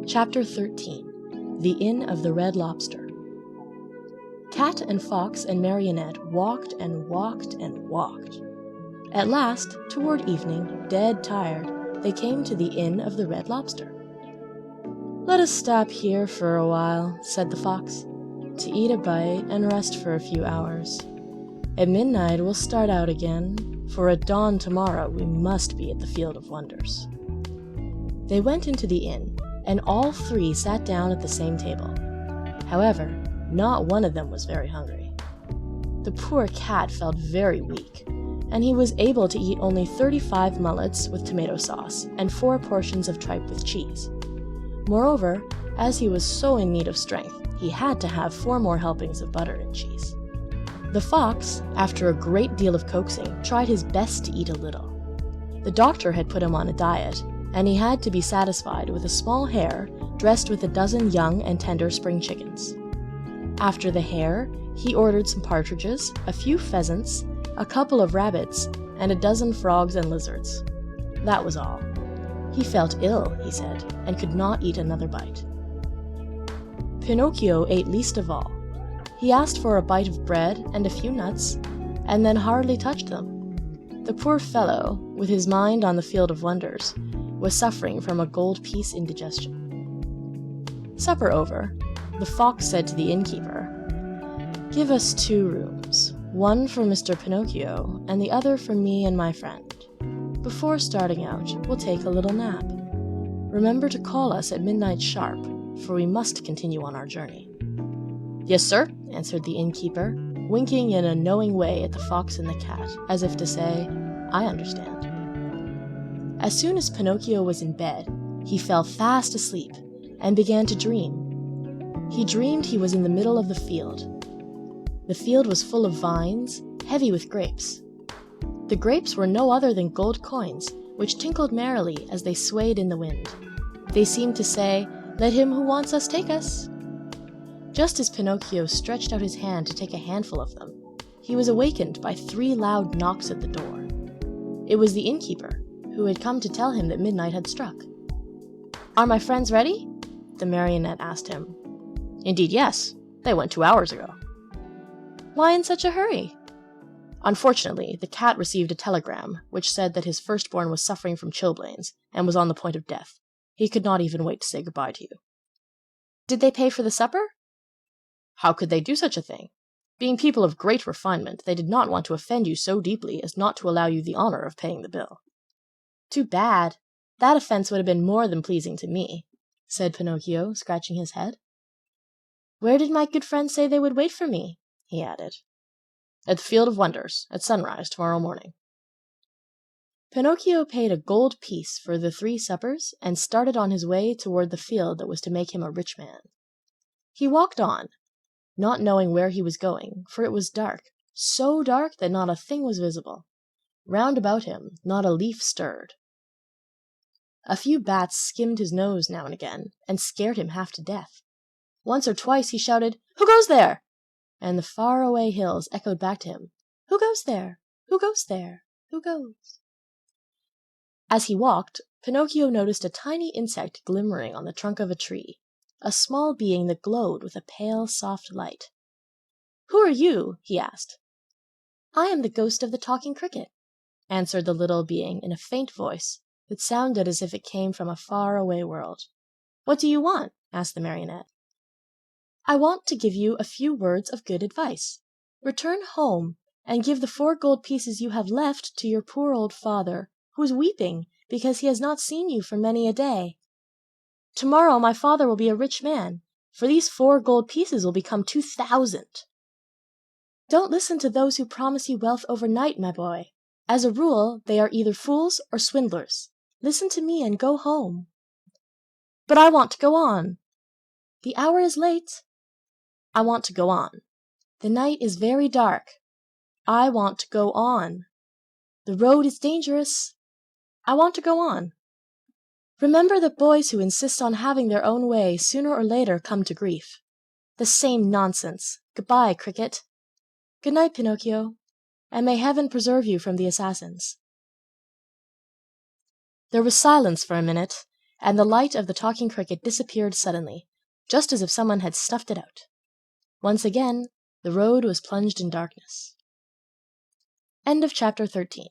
Chapter 13. The Inn of the Red Lobster. Cat and Fox and Marionette walked and walked and walked. At last, toward evening, dead tired, they came to the Inn of the Red Lobster. "Let us stop here for a while," said the Fox, "to eat a bite and rest for a few hours. At midnight we'll start out again, for at dawn tomorrow we must be at the Field of Wonders." They went into the inn, and all three sat down at the same table. However, not one of them was very hungry. The poor cat felt very weak, and he was able to eat only 35 mullets with tomato sauce and 4 portions of tripe with cheese. Moreover, as he was so in need of strength, he had to have 4 more helpings of butter and cheese. The fox, after a great deal of coaxing, tried his best to eat a little. The doctor had put him on a diet, and he had to be satisfied with a small hare dressed with a dozen young and tender spring chickens. After the hare, he ordered some partridges, a few pheasants, a couple of rabbits, and a dozen frogs and lizards. That was all. He felt ill, he said, and could not eat another bite. Pinocchio ate least of all. He asked for a bite of bread and a few nuts, and then hardly touched them. The poor fellow, with his mind on the Field of Wonders, was suffering from a gold piece indigestion. Supper over, the fox said to the innkeeper, "Give us 2 rooms, one for Mr. Pinocchio and the other for me and my friend. Before starting out, we'll take a little nap. Remember to call us at midnight sharp, for we must continue on our journey." "Yes, sir," answered the innkeeper, winking in a knowing way at the fox and the cat, as if to say, "I understand." As soon as Pinocchio was in bed, he fell fast asleep and began to dream. He dreamed he was in the middle of the field. The field was full of vines, heavy with grapes. The grapes were no other than gold coins, which tinkled merrily as they swayed in the wind. They seemed to say, "Let him who wants us take us." Just as Pinocchio stretched out his hand to take a handful of them, he was awakened by 3 loud knocks at the door. It was the innkeeper, who had come to tell him that midnight had struck. "Are my friends ready?" the marionette asked him. "Indeed, yes. They went 2 hours ago." "Why in such a hurry?" "Unfortunately, the cat received a telegram which said that his firstborn was suffering from chilblains and was on the point of death. He could not even wait to say goodbye to you." "Did they pay for the supper?" "How could they do such a thing? Being people of great refinement, they did not want to offend you so deeply as not to allow you the honor of paying the bill." "Too bad. That offense would have been more than pleasing to me," said Pinocchio, scratching his head. "Where did my good friends say they would wait for me?" he added. "At the Field of Wonders, at sunrise tomorrow morning." Pinocchio paid a gold piece for the 3 suppers and started on his way toward the field that was to make him a rich man. He walked on, not knowing where he was going, for it was dark, so dark that not a thing was visible. Round about him not a leaf stirred. A few bats skimmed his nose now and again, and scared him half to death. Once or twice he shouted, "Who goes there?" and the far-away hills echoed back to him, "Who goes there? Who goes there? Who goes?" As he walked, Pinocchio noticed a tiny insect glimmering on the trunk of a tree, a small being that glowed with a pale, soft light. "Who are you?" he asked. "I am the ghost of the talking cricket," answered the little being in a faint voice that sounded as if it came from a far-away world. "What do you want?" asked the marionette. "I want to give you a few words of good advice. Return home and give the 4 gold pieces you have left to your poor old father, who is weeping because he has not seen you for many a day. Tomorrow my father will be a rich man, for these 4 gold pieces will become 2,000. Don't listen to those who promise you wealth overnight, my boy. As a rule, they are either fools or swindlers. Listen to me and go home." "But I want to go on." "The hour is late." "I want to go on." "The night is very dark." "I want to go on." "The road is dangerous." "I want to go on." Remember that boys who insist on having their own way sooner or later come to grief. The same nonsense. Goodbye, Cricket. Good night, Pinocchio, and may heaven preserve you from the assassins. There was silence for a minute, and the light of the talking cricket disappeared suddenly, just as if someone had snuffed it out. Once again the road was plunged in darkness. End of chapter 13.